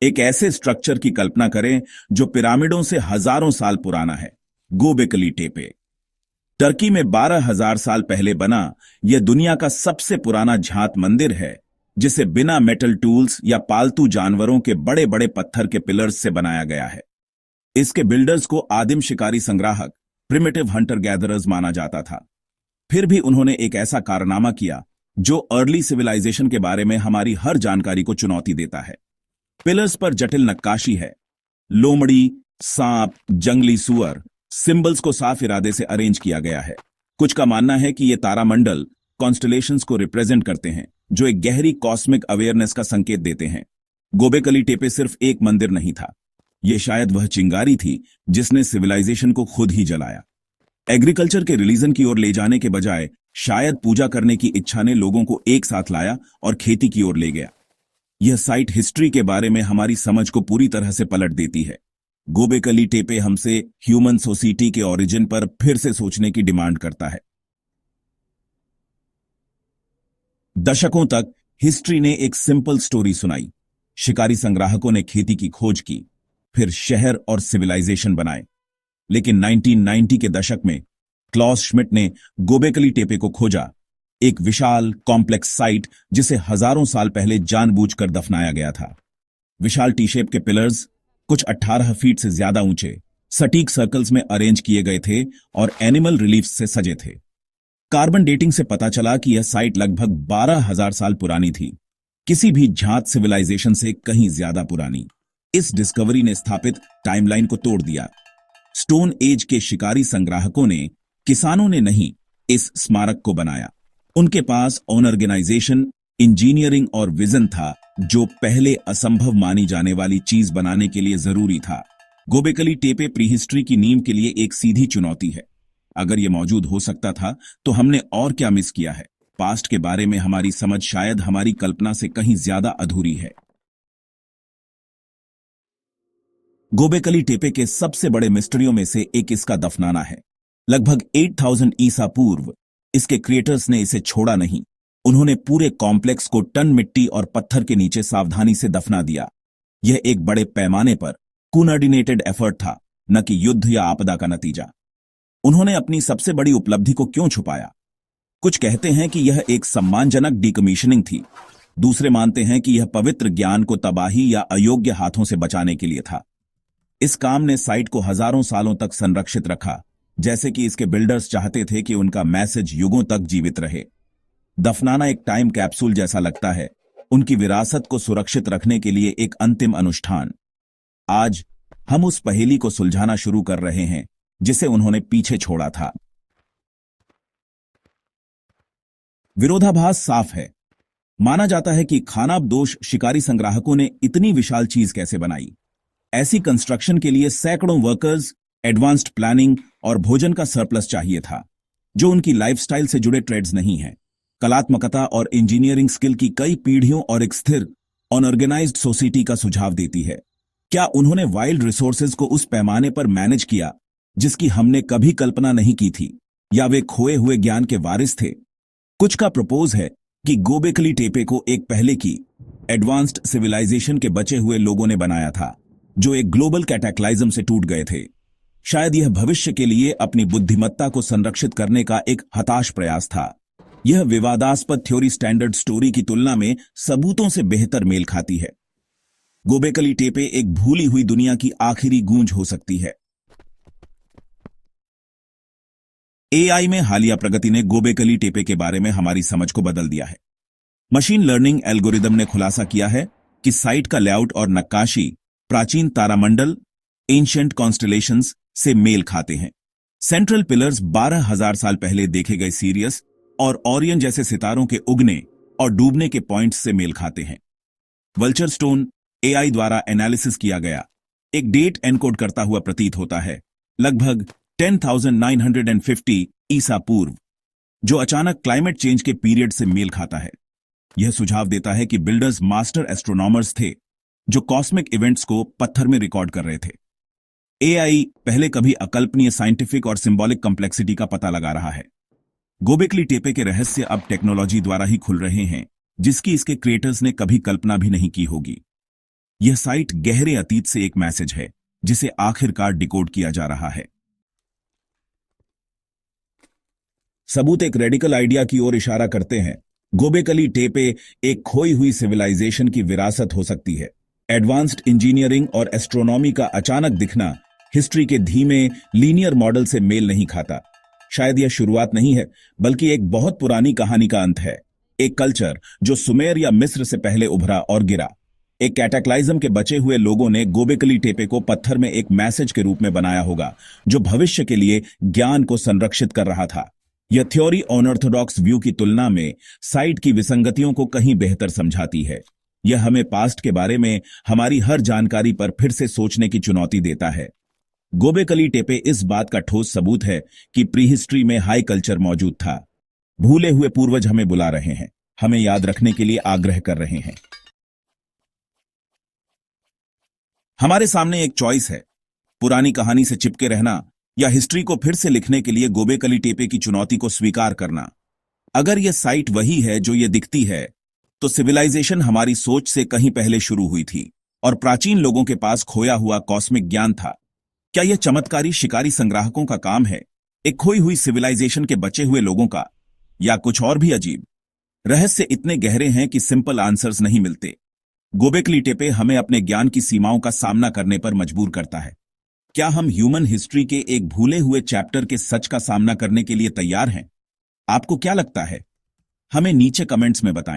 एक ऐसे स्ट्रक्चर की कल्पना करें जो पिरामिडों से हजारों साल पुराना है। गोबेकली टेपे टर्की में 12,000 साल पहले बना यह दुनिया का सबसे पुराना झात मंदिर है, जिसे बिना मेटल टूल्स या पालतू जानवरों के बड़े बड़े पत्थर के पिलर्स से बनाया गया है। इसके बिल्डर्स को आदिम शिकारी संग्राहक प्रिमिटिव हंटर गैदरर्स माना जाता था। फिर भी उन्होंने एक ऐसा कारनामा किया जो अर्ली सिविलाइजेशन के बारे में हमारी हर जानकारी को चुनौती देता है। पिलर्स पर जटिल नक्काशी है। लोमड़ी, सांप, जंगली सुअर, सिंबल्स को साफ इरादे से अरेंज किया गया है। कुछ का मानना है कि ये तारामंडल कॉन्स्टलेशंस को रिप्रेजेंट करते हैं, जो एक गहरी कॉस्मिक अवेयरनेस का संकेत देते हैं। गोबेकली टेपे सिर्फ एक मंदिर नहीं था, यह शायद वह चिंगारी थी जिसने सिविलाइजेशन को खुद ही जलाया। एग्रीकल्चर के रिलीजन की ओर ले जाने के बजाय शायद पूजा करने की इच्छा ने लोगों को एक साथ लाया और खेती की ओर ले गया। यह साइट हिस्ट्री के बारे में हमारी समझ को पूरी तरह से पलट देती है। गोबेकली टेपे हमसे ह्यूमन सोसाइटी के ओरिजिन पर फिर से सोचने की डिमांड करता है। दशकों तक हिस्ट्री ने एक सिंपल स्टोरी सुनाई। शिकारी संग्राहकों ने खेती की खोज की, फिर शहर और सिविलाइजेशन बनाए। लेकिन 1990 के दशक में क्लॉस श्मिट ने गोबेकली टेपे को खोजा, एक विशाल कॉम्प्लेक्स साइट जिसे हजारों साल पहले जानबूझकर दफनाया गया था। विशाल टी शेप के पिलर्स कुछ 18 फीट से ज्यादा ऊंचे सटीक सर्कल्स में अरेंज किए गए थे और एनिमल रिलीफ्स से सजे थे। कार्बन डेटिंग से पता चला कि यह साइट लगभग 12,000 साल पुरानी थी, किसी भी झात सिविलाइजेशन से कहीं ज्यादा पुरानी। इस डिस्कवरी ने स्थापित टाइमलाइन को तोड़ दिया। स्टोन एज के शिकारी संग्राहकों ने, किसानों ने नहीं, इस स्मारक को बनाया। उनके पास ऑर्गेनाइजेशन, इंजीनियरिंग और विजन था जो पहले असंभव मानी जाने वाली चीज बनाने के लिए जरूरी था। गोबेकली टेपे प्रीहिस्ट्री की नींव के लिए एक सीधी चुनौती है। अगर यह मौजूद हो सकता था तो हमने और क्या मिस किया है? पास्ट के बारे में हमारी समझ शायद हमारी कल्पना से कहीं ज्यादा अधूरी है। गोबेकली टेपे के सबसे बड़े मिस्ट्रियों में से एक इसका दफनाना है। लगभग 8000 ईसा पूर्व इसके क्रिएटर्स ने इसे छोड़ा नहीं। उन्होंने पूरे कॉम्प्लेक्स को टन मिट्टी और पत्थर के नीचे सावधानी से दफना दिया। यह एक बड़े पैमाने पर कोऑर्डिनेटेड एफर्ट था, न कि युद्ध या आपदा का नतीजा। उन्होंने अपनी सबसे बड़ी उपलब्धि को क्यों छुपाया? कुछ कहते हैं कि यह एक सम्मानजनक डिकमीशनिंग थी। दूसरे मानते हैं कि यह पवित्र ज्ञान को तबाही या अयोग्य हाथों से बचाने के लिए था। इस काम ने साइट को हजारों सालों तक संरक्षित रखा, जैसे कि इसके बिल्डर्स चाहते थे कि उनका मैसेज युगों तक जीवित रहे। दफनाना एक टाइम कैप्सूल जैसा लगता है, उनकी विरासत को सुरक्षित रखने के लिए एक अंतिम अनुष्ठान। आज हम उस पहेली को सुलझाना शुरू कर रहे हैं जिसे उन्होंने पीछे छोड़ा था। विरोधाभास साफ है। माना जाता है कि खानाबदोश शिकारी संग्राहकों ने इतनी विशाल चीज कैसे बनाई। ऐसी कंस्ट्रक्शन के लिए सैकड़ों वर्कर्स, एडवांस्ड प्लानिंग और भोजन का सरप्लस चाहिए था, जो उनकी लाइफस्टाइल से जुड़े ट्रेड्स नहीं हैं। कलात्मकता और इंजीनियरिंग स्किल की कई पीढ़ियों और एक स्थिर अनऑर्गेनाइज्ड सोसाइटी का सुझाव देती है। क्या उन्होंने वाइल्ड रिसोर्सेज को उस पैमाने पर मैनेज किया जिसकी हमने कभी कल्पना नहीं की थी, या वे खोए हुए ज्ञान के वारिस थे? कुछ का प्रपोज है कि गोबेकली टेपे को एक पहले की एडवांस्ड सिविलाइजेशन के बचे हुए लोगों ने बनाया था, जो एक ग्लोबल कैटाक्लाइज्म से टूट गए थे। शायद यह भविष्य के लिए अपनी बुद्धिमत्ता को संरक्षित करने का एक हताश प्रयास था। यह विवादास्पद थ्योरी स्टैंडर्ड स्टोरी की तुलना में सबूतों से बेहतर मेल खाती है। गोबेकली टेपे एक भूली हुई दुनिया की आखिरी गूंज हो सकती है। एआई में हालिया प्रगति ने गोबेकली टेपे के बारे में हमारी समझ को बदल दिया है। मशीन लर्निंग एल्गोरिदम ने खुलासा किया है कि साइट का लेआउट और नक्काशी प्राचीन तारामंडल, एंशिएंट कॉन्स्टलेशंस से मेल खाते हैं। सेंट्रल पिलर्स 12,000 साल पहले देखे गए सीरियस और ओरियन जैसे सितारों के उगने और डूबने के पॉइंट्स से मेल खाते हैं। वल्चर स्टोन एआई द्वारा एनालिसिस किया गया एक डेट एनकोड करता हुआ प्रतीत होता है, लगभग 10,950 ईसा पूर्व, जो अचानक क्लाइमेट चेंज के पीरियड से मेल खाता है। यह सुझाव देता है कि बिल्डर्स मास्टर एस्ट्रोनॉमर्स थे जो कॉस्मिक इवेंट्स को पत्थर में रिकॉर्ड कर रहे थे। एआई पहले कभी अकल्पनीय साइंटिफिक और सिंबॉलिक कॉम्प्लेक्सिटी का पता लगा रहा है। गोबेकली टेपे के रहस्य अब टेक्नोलॉजी द्वारा ही खुल रहे हैं, जिसकी इसके क्रिएटर्स ने कभी कल्पना भी नहीं की होगी। यह साइट गहरे अतीत से एक मैसेज है जिसे आखिरकार डिकोड किया जा रहा है। सबूत एक रेडिकल आइडिया की ओर इशारा करते हैं। गोबेकली टेपे एक खोई हुई सिविलाइजेशन की विरासत हो सकती है। एडवांस्ड इंजीनियरिंग और एस्ट्रोनॉमी का अचानक दिखना हिस्ट्री के धीमे लीनियर मॉडल से मेल नहीं खाता। शायद यह शुरुआत नहीं है, बल्कि एक बहुत पुरानी कहानी का अंत है। एक कल्चर जो सुमेर या मिस्र से पहले उभरा और गिरा। एक कैटाक्लाइज्म के बचे हुए लोगों ने गोबेकली टेपे को पत्थर में एक मैसेज के रूप में बनाया होगा, जो भविष्य के लिए ज्ञान को संरक्षित कर रहा था। यह थ्योरी अनऑर्थोडॉक्स व्यू की तुलना में साइट की विसंगतियों को कहीं बेहतर समझाती है। यह हमें पास्ट के बारे में हमारी हर जानकारी पर फिर से सोचने की चुनौती देता है। गोबेकली टेपे इस बात का ठोस सबूत है कि प्रीहिस्ट्री में हाई कल्चर मौजूद था। भूले हुए पूर्वज हमें बुला रहे हैं, हमें याद रखने के लिए आग्रह कर रहे हैं। हमारे सामने एक चॉइस है, पुरानी कहानी से चिपके रहना या हिस्ट्री को फिर से लिखने के लिए गोबेकली टेपे की चुनौती को स्वीकार करना। अगर यह साइट वही है जो ये दिखती है, तो सिविलाइजेशन हमारी सोच से कहीं पहले शुरू हुई थी और प्राचीन लोगों के पास खोया हुआ कॉस्मिक ज्ञान था। क्या यह चमत्कारी शिकारी संग्राहकों का काम है, एक खोई हुई सिविलाइजेशन के बचे हुए लोगों का, या कुछ और भी अजीब? रहस्य इतने गहरे हैं कि सिंपल आंसर्स नहीं मिलते। गोबेकली टेपे हमें अपने ज्ञान की सीमाओं का सामना करने पर मजबूर करता है। क्या हम ह्यूमन हिस्ट्री के एक भूले हुए चैप्टर के सच का सामना करने के लिए तैयार हैं? आपको क्या लगता है? हमें नीचे कमेंट्स में बताएं।